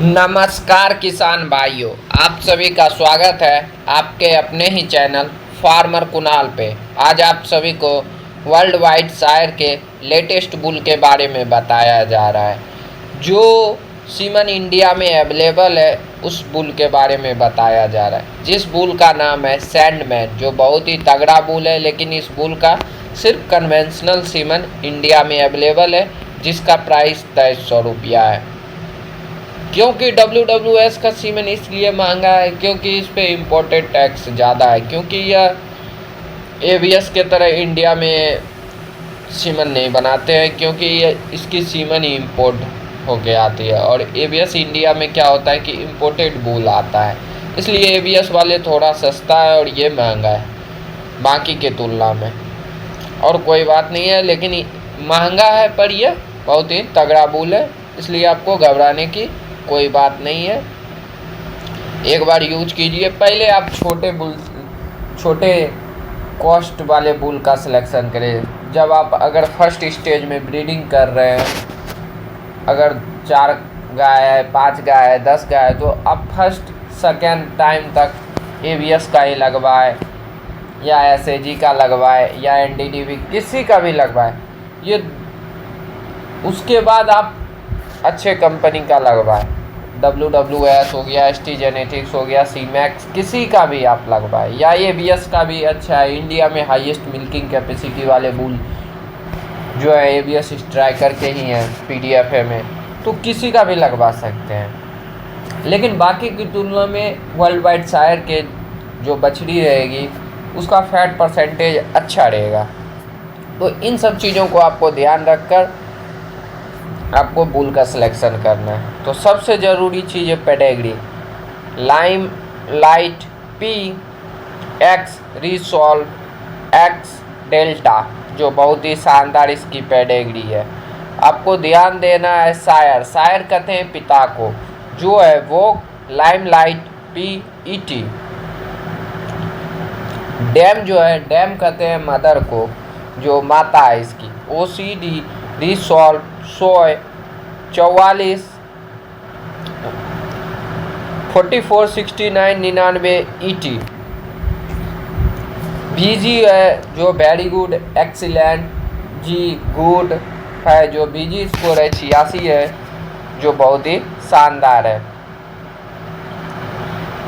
नमस्कार किसान भाइयों, आप सभी का स्वागत है आपके अपने ही चैनल फार्मर कुणाल पे। आज आप सभी को वर्ल्ड वाइड शायर के लेटेस्ट बुल के बारे में बताया जा रहा है। जो सीमन इंडिया में अवेलेबल है उस बुल के बारे में बताया जा रहा है, जिस बुल का नाम है सैंडमैन, जो बहुत ही तगड़ा बुल है। लेकिन इस बुल का सिर्फ कन्वेंशनल सीमन इंडिया में अवेलेबल है, जिसका प्राइस 2300 रुपया है। क्योंकि WWS का सीमेन इसलिए महंगा है क्योंकि इस पे इम्पोर्टेड टैक्स ज़्यादा है, क्योंकि यह ABS के तरह इंडिया में सीमन नहीं बनाते हैं, क्योंकि ये इसकी सीमन ही इम्पोर्ट होके आती है। और ABS इंडिया में क्या होता है कि इम्पोर्टेड बुल आता है, इसलिए ABS वाले थोड़ा सस्ता है और ये महंगा है बाकी के तुलना में। और कोई बात नहीं है, लेकिन महंगा है पर यह बहुत ही तगड़ा बुल है, इसलिए आपको घबराने की कोई बात नहीं है। एक बार यूज कीजिए। पहले आप छोटे कॉस्ट वाले बुल का सिलेक्शन करें। जब आप अगर फर्स्ट स्टेज में ब्रीडिंग कर रहे हैं, अगर 4 गाय है, 5 गाय है, 10 गाय है, तो आप फर्स्ट सेकेंड टाइम तक ABS का ही लगवाए या SAG का लगवाए या NDDB किसी का भी लगवाए। ये उसके बाद आप अच्छे कंपनी का लगवाए। WWS हो गया, ST जेनेटिक्स हो गया, CMAX, किसी का भी आप लगवाए, या ABS का भी अच्छा है। इंडिया में हाईएस्ट मिल्किंग कैपेसिटी वाले बुल जो है ABS स्ट्राइकर के ही हैं PDFA में, तो किसी का भी लगवा सकते हैं। लेकिन बाकी की तुलना में वर्ल्ड वाइड शायर के जो बछड़ी रहेगी उसका फैट परसेंटेज अच्छा रहेगा। तो इन सब चीज़ों को आपको ध्यान रखकर आपको बुल का सिलेक्शन करना है। तो सबसे ज़रूरी चीज़ है pedigree. Lime light PX resolve X delta, जो बहुत ही शानदार इसकी पेडिग्री है। आपको ध्यान देना है शायर कहते हैं पिता को, जो है वो लाइम लाइट PET। डैम जो है डैम कहते हैं मदर को, जो माता है इसकी। OCD रिसॉल्व सोय 44 4469 99 ET। BG है जो very good excellent G good है, जो BG स्कोर है 86 है, जो बहुत ही शानदार है।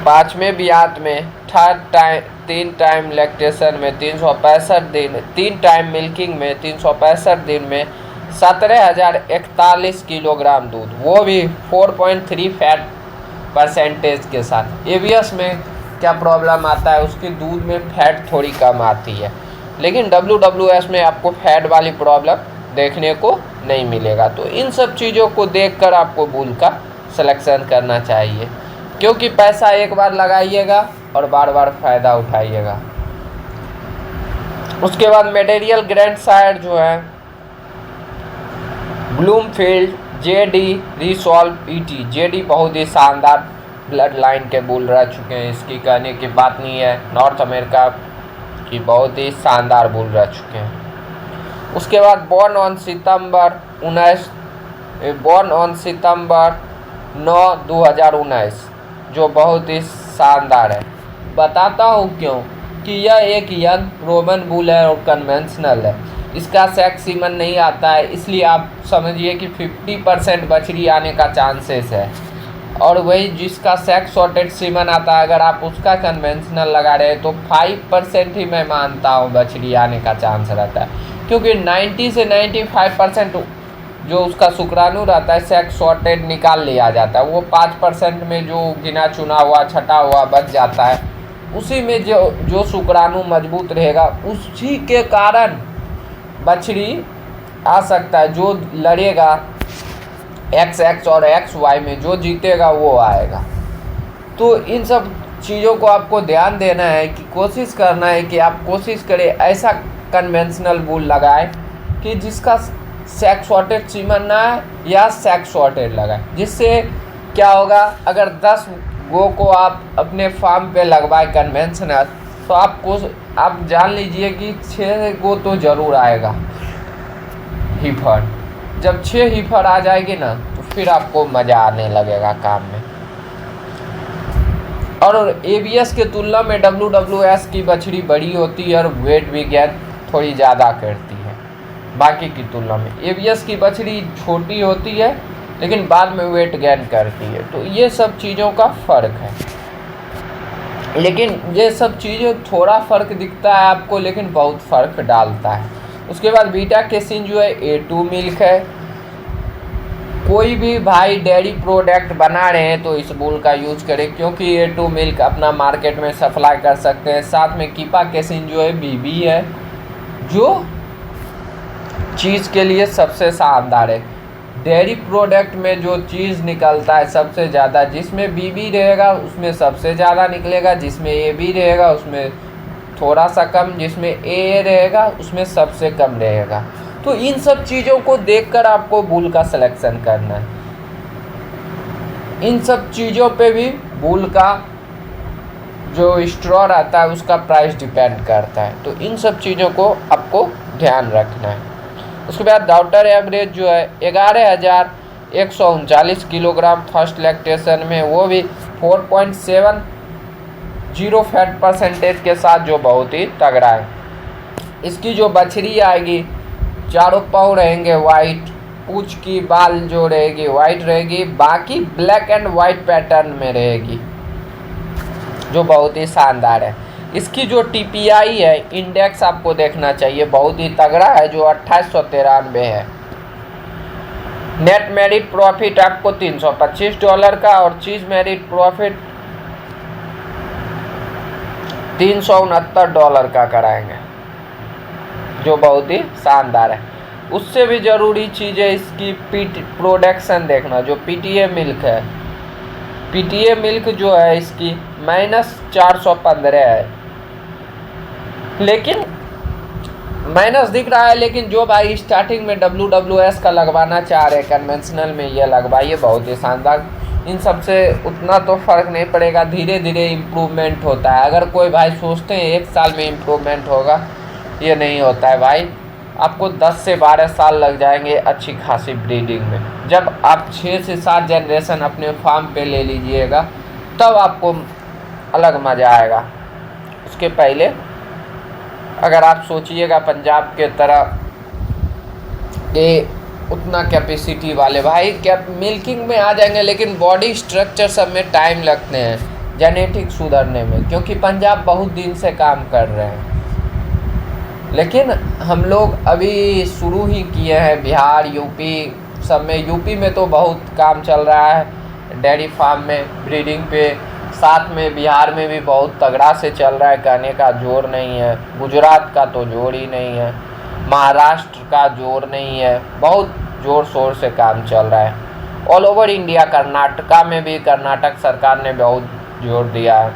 5वें बियात में 3 टाइम लैक्टेशन में 365 दिन, 3 टाइम मिल्किंग में 365 दिन में 17,041 किलोग्राम दूध, वो भी 4.3 फैट परसेंटेज के साथ। ABS में क्या प्रॉब्लम आता है, उसके दूध में फैट थोड़ी कम आती है, लेकिन WWS में आपको फैट वाली प्रॉब्लम देखने को नहीं मिलेगा। तो इन सब चीज़ों को देखकर आपको बुल का सिलेक्शन करना चाहिए, क्योंकि पैसा एक बार लगाइएगा और बार बार फ़ायदा उठाइएगा। उसके बाद मटेरियल ग्रैंड शायर जो है Bloomfield JD resolve ET। JD बहुत ही शानदार ब्लड लाइन के बुल रह चुके हैं, इसकी कहने की बात नहीं है। नॉर्थ अमेरिका की बहुत ही शानदार बुल रह चुके हैं। उसके बाद बॉर्न ऑन सितंबर 9 2019, जो बहुत ही शानदार है। बताता हूँ क्यों कि यह एक यंग रोमन बुल है और कन्वेंशनल है। इसका सेक्स सीमन नहीं आता है, इसलिए आप समझिए कि 50% बछड़ी आने का चांसेस है। और वही जिसका सेक्स सॉर्टेड सीमन आता है, अगर आप उसका कन्वेंशनल लगा रहे हैं तो 5% ही मैं मानता हूँ बछड़ी आने का चांस रहता है, क्योंकि 90 से 95% जो उसका शुक्राणु रहता है सेक्स सॉर्टेड निकाल लिया जाता है। वो 5% में जो गिना चुना हुआ छटा हुआ बच जाता है, उसी में जो शुक्राणु मजबूत रहेगा उसी के कारण बछड़ी आ सकता है। जो लड़ेगा XX और XY में, जो जीतेगा वो आएगा। तो इन सब चीज़ों को आपको ध्यान देना है कि कोशिश करना है कि आप कोशिश करें ऐसा कन्वेंशनल बुल लगाए कि जिसका सेक्स सॉर्टेड सीमन ना है या सेक्स सॉर्टेड लगाए। जिससे क्या होगा, अगर 10 गो को आप अपने फार्म पे लगवाए कन्वेंशनल, तो आप जान लीजिए कि 6 गो तो ज़रूर आएगा हीफर। जब 6 हीफर आ जाएगी ना, तो फिर आपको मज़ा आने लगेगा काम में। और ABS के तुलना में WWS की बछड़ी बड़ी होती है और वेट भी गेन थोड़ी ज़्यादा करती है बाकी की तुलना में। ABS की बछड़ी छोटी होती है लेकिन बाद में वेट गेन करती है। तो ये सब चीज़ों का फ़र्क है, लेकिन ये सब चीज़ें थोड़ा फ़र्क दिखता है आपको लेकिन बहुत फ़र्क डालता है। उसके बाद बीटा कैसीन जो है A2 मिल्क है। कोई भी भाई डेयरी प्रोडक्ट बना रहे हैं तो इस बुल का यूज करें, क्योंकि A2 मिल्क अपना मार्केट में सप्लाई कर सकते हैं। साथ में कीपा कैसीन जो है BB है, जो चीज़ के लिए सबसे शानदार है। डेयरी प्रोडक्ट में जो चीज़ निकलता है सबसे ज़्यादा, जिसमें BB रहेगा उसमें सबसे ज़्यादा निकलेगा, जिसमें AB रहेगा उसमें थोड़ा सा कम, जिसमें AA रहेगा उसमें सबसे कम रहेगा। तो इन सब चीज़ों को देखकर आपको बुल का सिलेक्शन करना है। इन सब चीज़ों पे भी बुल का जो स्ट्रॉ रहता है उसका प्राइस डिपेंड करता है। तो इन सब चीज़ों को आपको ध्यान रखना है। उसके बाद डॉक्टर एवरेज जो है 11,139 किलोग्राम फर्स्ट लैक्टेशन में, वो भी 4.70 फैट परसेंटेज के साथ, जो बहुत ही तगड़ा है। इसकी जो बछड़ी आएगी, चारों पाँव रहेंगे वाइट, पूंछ की बाल जो रहेगी वाइट रहेगी, बाकी ब्लैक एंड वाइट पैटर्न में रहेगी, जो बहुत ही शानदार है। इसकी जो TPI है, इंडेक्स आपको देखना चाहिए, बहुत ही तगड़ा है, जो 2893 है। नेट मेरिट प्रॉफिट आपको $325 का और चीज मेरिट प्रॉफिट $369 का कराएंगे, जो बहुत ही शानदार है। उससे भी ज़रूरी चीज़ है इसकी प्रोडक्शन देखना, जो PTA मिल्क है। PTA मिल्क जो है इसकी -415 है, लेकिन माइनस दिख रहा है, लेकिन जो भाई स्टार्टिंग में WWS का लगवाना चाह रहे कन्वेंशनल में, ये लगवाइए, बहुत ही शानदार। इन सब से उतना तो फ़र्क नहीं पड़ेगा, धीरे धीरे इम्प्रूवमेंट होता है। अगर कोई भाई सोचते हैं 1 साल में इम्प्रूवमेंट होगा, ये नहीं होता है भाई। आपको 10 से 12 साल लग जाएंगे अच्छी खासी ब्रीडिंग में। जब आप 6 से 7 जनरेशन अपने फार्म पे ले लीजिएगा तब आपको अलग मज़ा आएगा। उसके पहले अगर आप सोचिएगा पंजाब के तरह कि उतना कैपेसिटी वाले भाई क्या मिल्किंग में आ जाएंगे, लेकिन बॉडी स्ट्रक्चर सब में टाइम लगते हैं जेनेटिक सुधरने में, क्योंकि पंजाब बहुत दिन से काम कर रहे हैं। लेकिन हम लोग अभी शुरू ही किए हैं, बिहार यूपी सब में। यूपी में तो बहुत काम चल रहा है डेयरी फार्म में ब्रीडिंग पे, साथ में बिहार में भी बहुत तगड़ा से चल रहा है, कहने का जोर नहीं है। गुजरात का तो जोर ही नहीं है, महाराष्ट्र का जोर नहीं है, बहुत ज़ोर शोर से काम चल रहा है। ऑल ओवर इंडिया, कर्नाटका में भी कर्नाटक सरकार ने बहुत जोर दिया है,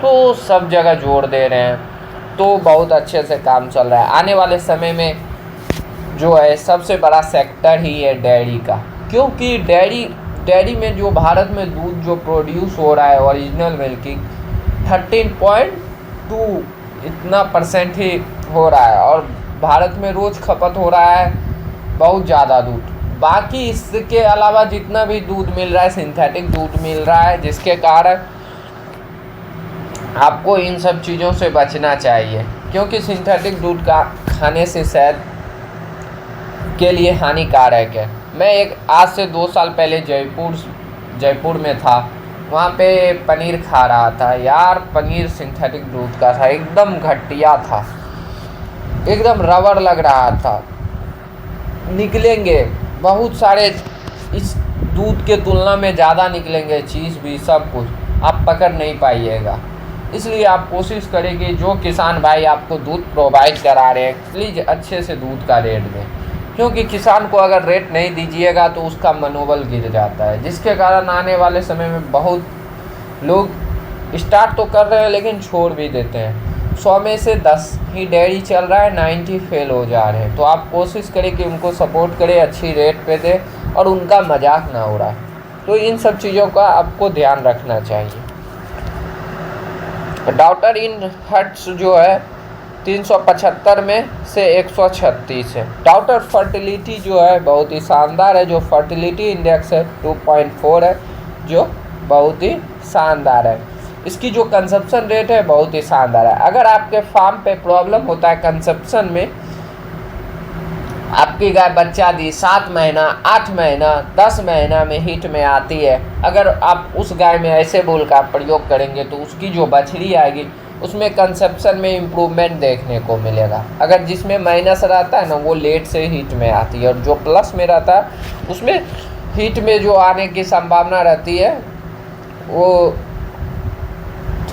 तो सब जगह जोर दे रहे हैं, तो बहुत अच्छे से काम चल रहा है। आने वाले समय में जो है सबसे बड़ा सेक्टर ही है डेयरी का, क्योंकि डेयरी में जो भारत में दूध जो प्रोड्यूस हो रहा है ओरिजिनल मिल्किंग 13.2 इतना % ही हो रहा है, और भारत में रोज़ खपत हो रहा है बहुत ज़्यादा दूध। बाकी इसके अलावा जितना भी दूध मिल रहा है सिंथेटिक दूध मिल रहा है, जिसके कारण आपको इन सब चीज़ों से बचना चाहिए, क्योंकि सिंथेटिक दूध का खाने से सेहत के लिए हानिकारक है। मैं आज से 2 साल पहले जयपुर में था, वहाँ पे पनीर खा रहा था यार। पनीर सिंथेटिक दूध का था, एकदम घटिया था, एकदम रबर लग रहा था। निकलेंगे बहुत सारे, इस दूध के तुलना में ज़्यादा निकलेंगे, चीज़ भी सब कुछ आप पकड़ नहीं पाइएगा। इसलिए आप कोशिश करें कि जो किसान भाई आपको दूध प्रोवाइड करा रहे हैं प्लीज़ अच्छे से दूध का रेट दें, क्योंकि किसान को अगर रेट नहीं दीजिएगा तो उसका मनोबल गिर जाता है, जिसके कारण आने वाले समय में बहुत लोग स्टार्ट तो कर रहे हैं लेकिन छोड़ भी देते हैं। 100 में से 10 ही डेयरी चल रहा है, 90 फेल हो जा रहे हैं। तो आप कोशिश करें कि उनको सपोर्ट करें, अच्छी रेट पे दें और उनका मजाक ना उड़ाएं। तो इन सब चीज़ों का आपको ध्यान रखना चाहिए। डॉक्टर इन हट्स जो है 375 में से 136 है। डॉटर फर्टिलिटी जो है बहुत ही शानदार है, जो फर्टिलिटी इंडेक्स है 2.4 है, जो बहुत ही शानदार है। इसकी जो कंजप्शन रेट है बहुत ही शानदार है। अगर आपके फार्म पे प्रॉब्लम होता है कंजप्शन में, आपकी गाय बच्चा दी 7 महीना, 8 महीना, 10 महीना में हीट में आती है, अगर आप उस गाय में ऐसे बोल का प्रयोग करेंगे तो उसकी जो बछड़ी आएगी उसमें कंसेप्शन में इम्प्रूवमेंट देखने को मिलेगा। अगर जिसमें माइनस रहता है ना वो लेट से हीट में आती है, और जो प्लस में रहता है उसमें हीट में जो आने की संभावना रहती है वो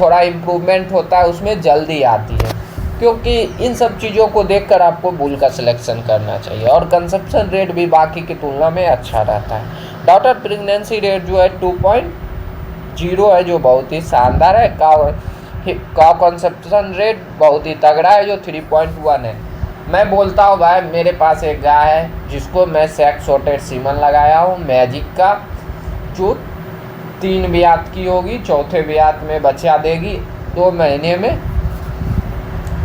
थोड़ा इम्प्रूवमेंट होता है, उसमें जल्दी आती है। क्योंकि इन सब चीज़ों को देखकर आपको बुल का सिलेक्शन करना चाहिए, और कंजप्शन रेट भी बाकी की तुलना में अच्छा रहता है। डॉटर प्रेगनेंसी रेट जो है 2.0 है, जो बहुत ही शानदार है। काउ कंजप्शन रेट बहुत ही तगड़ा है, जो 3.1 है। मैं बोलता हूँ भाई, मेरे पास एक गाय है जिसको मैं सेक्स सॉर्टेड सीमन लगाया हूँ मैजिक का, जो 3 ब्यात की होगी, चौथे ब्यात में बच्चा देगी 2 महीने में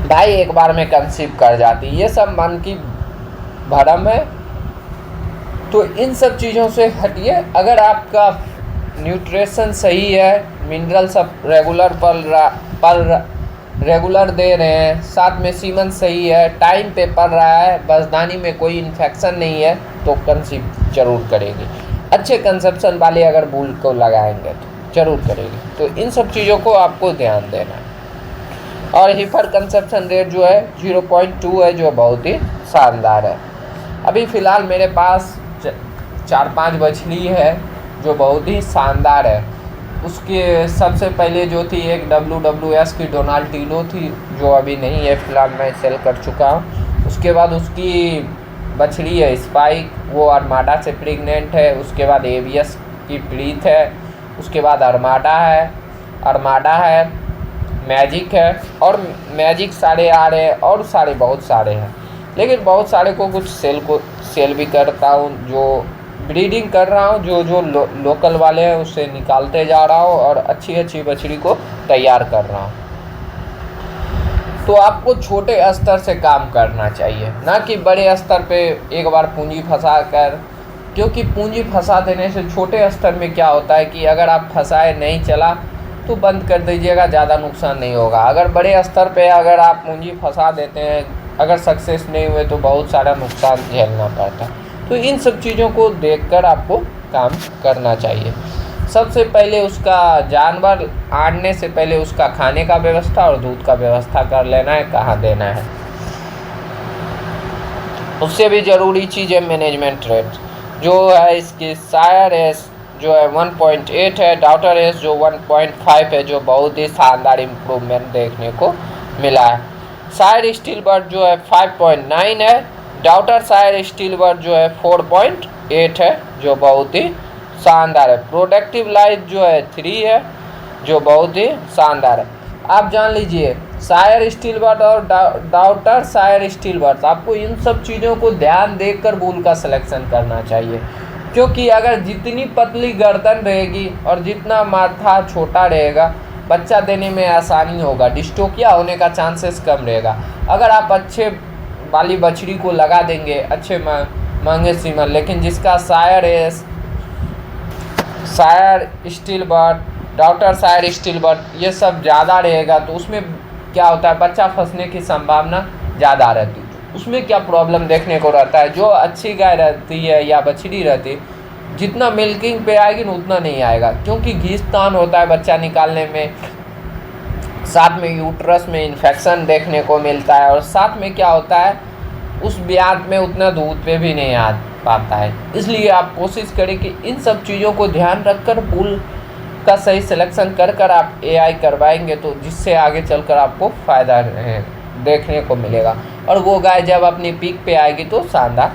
भाई, एक बार में कंसीव कर जाती। ये सब मन की भरम है, तो इन सब चीज़ों से हटिए। अगर आपका न्यूट्रिशन सही है, मिनरल सब रेगुलर रेगुलर दे रहे हैं, साथ में सीमन सही है, टाइम पे पड़ रहा है, बसदानी में कोई इन्फेक्शन नहीं है, तो कंसीव जरूर करेगी। अच्छे कंसेप्शन वाले अगर बुल को लगाएंगे तो जरूर करेगी। तो इन सब चीज़ों को आपको ध्यान देना है। और हीफर कंसेप्शन रेट जो है 0.2 है, जो बहुत ही शानदार है। अभी फ़िलहाल मेरे पास 4-5 बछड़ी है जो बहुत ही शानदार है। उसके सबसे पहले जो थी एक WWS की डोनाल्डिनो थी, जो अभी नहीं है, फ़िलहाल मैं सेल कर चुका हूँ। उसके बाद उसकी बछड़ी है स्पाइक, वो अरमाडा से प्रेग्नेंट है। उसके बाद ABS की प्रीत है। उसके बाद अरमाडा है, मैजिक है, और मैजिक सारे आ रहे हैं, और सारे बहुत सारे हैं। लेकिन बहुत सारे को कुछ सेल भी करता हूँ, जो ब्रीडिंग कर रहा हूँ, जो लोकल वाले हैं उससे निकालते जा रहा हूँ, और अच्छी बछड़ी को तैयार कर रहा हूँ। तो आपको छोटे स्तर से काम करना चाहिए, ना कि बड़े स्तर पे एक बार पूंजी फंसा कर, क्योंकि पूंजी फंसा देने से छोटे स्तर में क्या होता है कि अगर आप फंसाए नहीं चला तो बंद कर दीजिएगा, ज़्यादा नुकसान नहीं होगा। अगर बड़े स्तर पे अगर आप पूंजी फंसा देते हैं, अगर सक्सेस नहीं हुए तो बहुत सारा नुकसान झेलना पड़ता है। तो इन सब चीज़ों को देखकर आपको काम करना चाहिए। सबसे पहले उसका जानवर आने से पहले उसका खाने का व्यवस्था और दूध का व्यवस्था कर लेना है, कहाँ देना है। उससे भी ज़रूरी चीज़ है मैनेजमेंट रेट, जो है इसकी सायर एस जो है 1.8 है, डॉटर एस जो 1.5 है, जो बहुत ही शानदार इम्प्रूवमेंट देखने को मिला है। सायर स्टील बर्ड जो है 5.9 है, डॉटर सायर स्टील बर्ड जो है 4.8 है, जो बहुत ही शानदार है। प्रोडक्टिव लाइफ जो है 3 है, जो बहुत ही शानदार है। आप जान लीजिए सायर स्टील बर्ड और डॉटर सायर स्टील बर्ड, आपको इन सब चीज़ों को ध्यान देकर बुल का सिलेक्शन करना चाहिए। क्योंकि अगर जितनी पतली गर्दन रहेगी और जितना माथा छोटा रहेगा, बच्चा देने में आसानी होगा, डिस्टोकिया होने का चांसेस कम रहेगा। अगर आप अच्छे वाली बछड़ी को लगा देंगे, अच्छे महंगे सीमन, लेकिन जिसका sire stillbirth, daughter sire stillbirth ये सब ज़्यादा रहेगा, तो उसमें क्या होता है, बच्चा फंसने की संभावना ज़्यादा रहती है। उसमें क्या प्रॉब्लम देखने को रहता है, जो अच्छी गाय रहती है या बछड़ी रहती, जितना मिल्किंग पे आएगी ना उतना नहीं आएगा, क्योंकि घींचतान होता है बच्चा निकालने में, साथ में यूट्रस में इन्फेक्शन देखने को मिलता है, और साथ में क्या होता है उस ब्याज में उतना दूध पे भी नहीं आ पाता है। इसलिए आप कोशिश करें कि इन सब चीज़ों को ध्यान रखकर बुल का सही सिलेक्शन कर आप AI करवाएंगे, तो जिससे आगे चलकर आपको फ़ायदा देखने को मिलेगा, और वो गाय जब अपनी पीक पे आएगी तो शानदार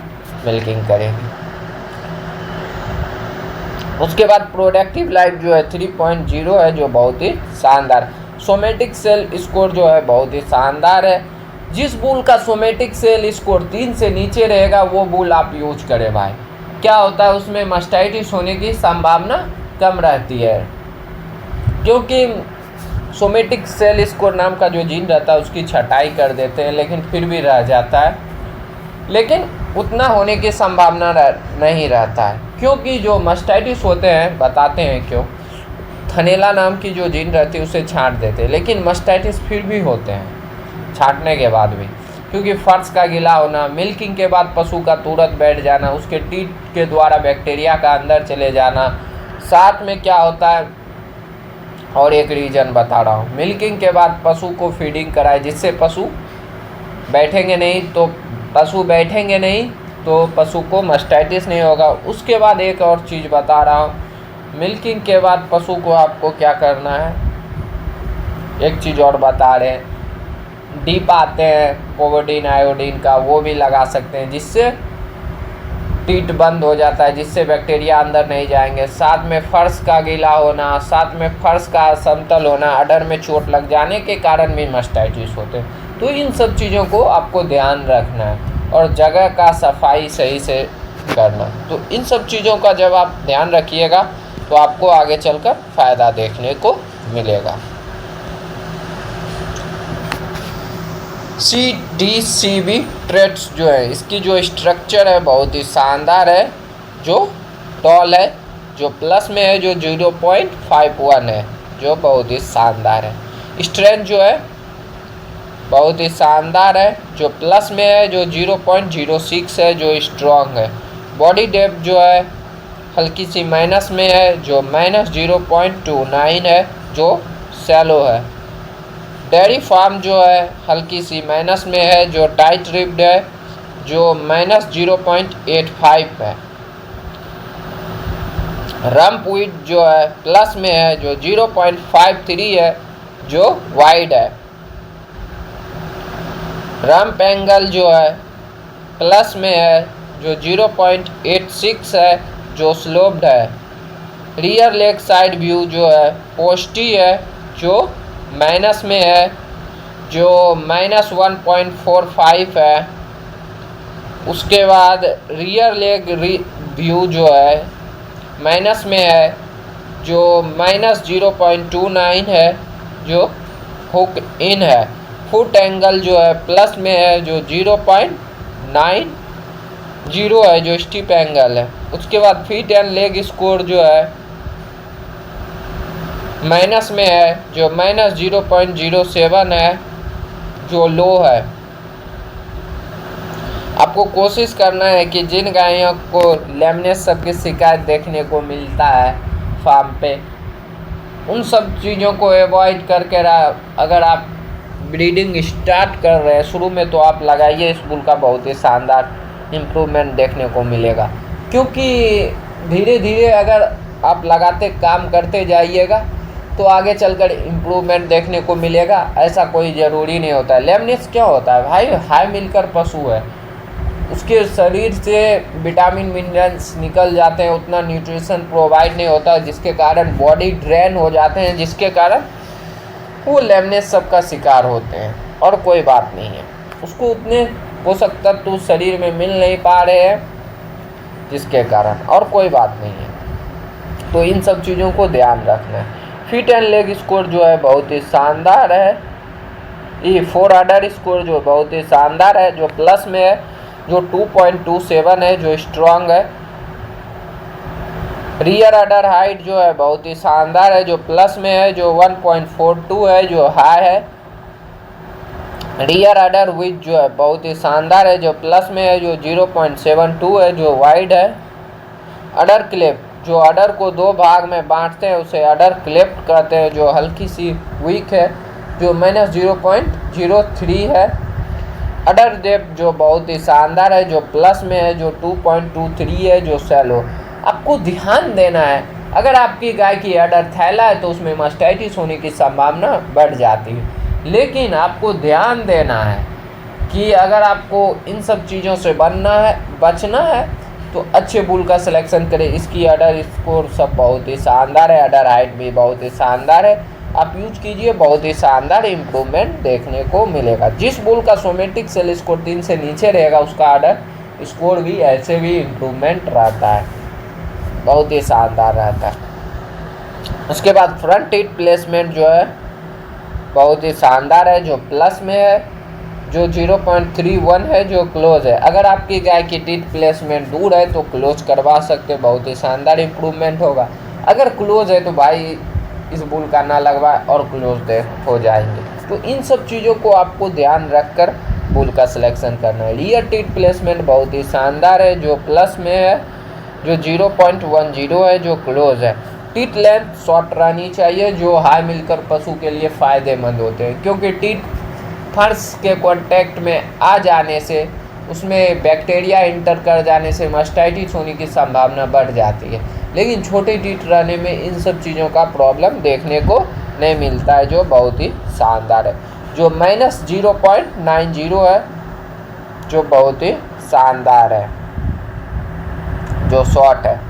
मिल्किंग करेगी। उसके बाद प्रोडक्टिव लाइफ जो है 3.0 है, जो बहुत ही शानदार। सोमेटिक सेल स्कोर जो है बहुत ही शानदार है। जिस बुल का सोमेटिक सेल स्कोर 3 से नीचे रहेगा वो बुल आप यूज करें भाई। क्या होता है उसमें मास्टाइटिस होने की संभावना कम रहती है, क्योंकि सोमेटिक सेल स्कोर नाम का जो जीन रहता है उसकी छटाई कर देते हैं, लेकिन फिर भी रह जाता है, लेकिन उतना होने की संभावना नहीं रहता है, क्योंकि जो मास्टाइटिस होते हैं, बताते हैं क्यों। थनेला नाम की जो जीन रहती है उसे छांट देते हैं, लेकिन मास्टाइटिस फिर भी होते हैं छांटने के बाद भी, क्योंकि फर्श का गीला होना, मिल्किंग के बाद पशु का तुरंत बैठ जाना, उसके टीथ के द्वारा बैक्टीरिया का अंदर चले जाना। साथ में क्या होता है, और एक रीज़न बता रहा हूँ, मिल्किंग के बाद पशु को फीडिंग कराए, जिससे पशु बैठेंगे नहीं तो पशु को मास्टाइटिस नहीं होगा। उसके बाद एक और चीज़ बता रहा हूँ, मिल्किंग के बाद पशु को आपको क्या करना है, एक चीज़ और बता रहे हैं, डीप आते हैं पोविडीन आयोडीन का, वो भी लगा सकते हैं, जिससे टीट बंद हो जाता है, जिससे बैक्टीरिया अंदर नहीं जाएंगे। साथ में फर्श का गीला होना, साथ में फर्श का समतल होना, अडर में चोट लग जाने के कारण भी मास्टाइटिस होते हैं। तो इन सब चीज़ों को आपको ध्यान रखना है, और जगह का सफाई सही से करना। तो इन सब चीज़ों का जब आप ध्यान रखिएगा तो आपको आगे चलकर फ़ायदा देखने को मिलेगा। CDCB ट्रेट्स जो है, इसकी जो स्ट्रक्चर है बहुत ही शानदार है, जो टॉल है, जो प्लस में है, जो 0.51 है, जो बहुत ही शानदार है। स्ट्रेंथ जो है बहुत ही शानदार है, जो प्लस में है, जो 0.06 है, जो स्ट्रॉन्ग है। बॉडी डेप्थ जो है हल्की सी माइनस में है, जो -0.29 है, जो शैलो है। डेयरी फार्म जो है हल्की सी माइनस में है, जो टाइट रिब्ड है, जो -0.85 है। रम्प विड्थ जो है प्लस में है, जो 0.53 है, जो वाइड है। रम्प एंगल जो है प्लस में है, जो 0.86 है, जो स्लोप्ड है। रियर लेग साइड व्यू जो है पोस्टी है, जो माइनस में है, जो -1.45 है। उसके बाद रियर लेग व्यू जो है माइनस में है, जो -0.29 है, जो हुक इन है। फुट एंगल जो है प्लस में है, जो 0.90 है, जो स्टीप एंगल है। उसके बाद फीट एंड लेग स्कोर जो है माइनस में है, जो -0.07 है, जो लो है। आपको कोशिश करना है कि जिन गायों को लैमिनेस सब की शिकायत देखने को मिलता है फार्म पे, उन सब चीज़ों को अवॉइड करके अगर आप ब्रीडिंग स्टार्ट कर रहे हैं शुरू में, तो आप लगाइए इस बुल का, बहुत ही शानदार इम्प्रूवमेंट देखने को मिलेगा। क्योंकि धीरे धीरे अगर आप लगाते काम करते जाइएगा तो आगे चलकर इम्प्रूवमेंट देखने को मिलेगा। ऐसा कोई ज़रूरी नहीं होता है। लैमिनेस क्या होता है भाई, हाई मिलकर पशु है, उसके शरीर से विटामिन मिनरल्स निकल जाते हैं, उतना न्यूट्रिशन प्रोवाइड नहीं होता, जिसके कारण बॉडी ड्रेन हो जाते हैं, जिसके कारण वो लैमिनेस सब का शिकार होते हैं। और कोई बात नहीं है, उसको उतने पोषक तत्व शरीर में मिल नहीं पा रहे हैं, जिसके कारण, और कोई बात नहीं है। तो इन सब चीज़ों को ध्यान रखना है। फिट एंड लेग स्कोर जो है बहुत ही शानदार है। ये 4 अडर स्कोर जो बहुत ही शानदार है, जो प्लस में है, जो 2.27 है, जो स्ट्रॉन्ग है। रियर अडर हाइट जो है बहुत ही शानदार है, जो प्लस में है, जो 1.42 है, जो हाई है। रियर अडर विड्थ जो है बहुत ही शानदार है, जो प्लस में है, जो 0.72 है, जो वाइड है। अडर क्लेफ्ट, जो अडर को 2 भाग में बांटते हैं उसे अडर क्लेफ्ट कहते हैं, जो हल्की सी वीक है, जो -0.03 है। अडर डेप्थ जो बहुत ही शानदार है, जो प्लस में है, जो 2.23 है, जो शैलो। आपको ध्यान देना है, अगर आपकी गाय की अडर थैला है तो उसमें मास्टाइटिस होने की संभावना बढ़ जाती है। लेकिन आपको ध्यान देना है कि अगर आपको इन सब चीज़ों से बचना है तो अच्छे बुल का सिलेक्शन करें। इसकी अडर स्कोर सब बहुत ही शानदार है, अडर हाइट भी बहुत ही शानदार है। आप यूज कीजिए, बहुत ही शानदार इम्प्रूवमेंट देखने को मिलेगा। जिस बुल का सोमेटिक सेल स्कोर 3 से नीचे रहेगा उसका अडर स्कोर भी ऐसे भी इम्प्रूवमेंट रहता है, बहुत ही शानदार रहता है। उसके बाद फ्रंट टीथ प्लेसमेंट जो है बहुत ही शानदार है जो प्लस में है, जो 0.31 है जो क्लोज है। अगर आपकी गाय की टीथ प्लेसमेंट दूर है तो क्लोज करवा सकते हैं, बहुत ही शानदार इम्प्रूवमेंट होगा। अगर क्लोज है तो भाई इस बुल का ना लगवाए और क्लोज हो जाएंगे। तो इन सब चीज़ों को आपको ध्यान रखकर बुल का सिलेक्शन करना है। रियर टीथ प्लेसमेंट बहुत ही शानदार है जो प्लस में है, जो 0.10 है जो क्लोज है। टीथ लेंथ शॉर्ट रहनी चाहिए जो हाई मिलकर पशु के लिए फ़ायदेमंद होते हैं, क्योंकि टीथ फर्श के कांटेक्ट में आ जाने से उसमें बैक्टीरिया इंटर कर जाने से मास्टाइटिस होने की संभावना बढ़ जाती है। लेकिन छोटे टीथ रहने में इन सब चीज़ों का प्रॉब्लम देखने को नहीं मिलता है, जो बहुत ही शानदार है। जो -0.90 है जो बहुत ही शानदार है, जो शॉर्ट है।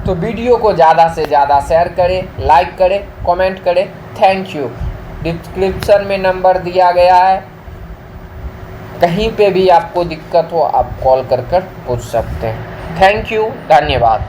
तो वीडियो को ज़्यादा से ज़्यादा शेयर करें, लाइक करें, कमेंट करें। Thank you. डिस्क्रिप्शन में नंबर दिया गया है, कहीं पे भी आपको दिक्कत हो आप कॉल कर पूछ सकते हैं। थैंक यू, धन्यवाद।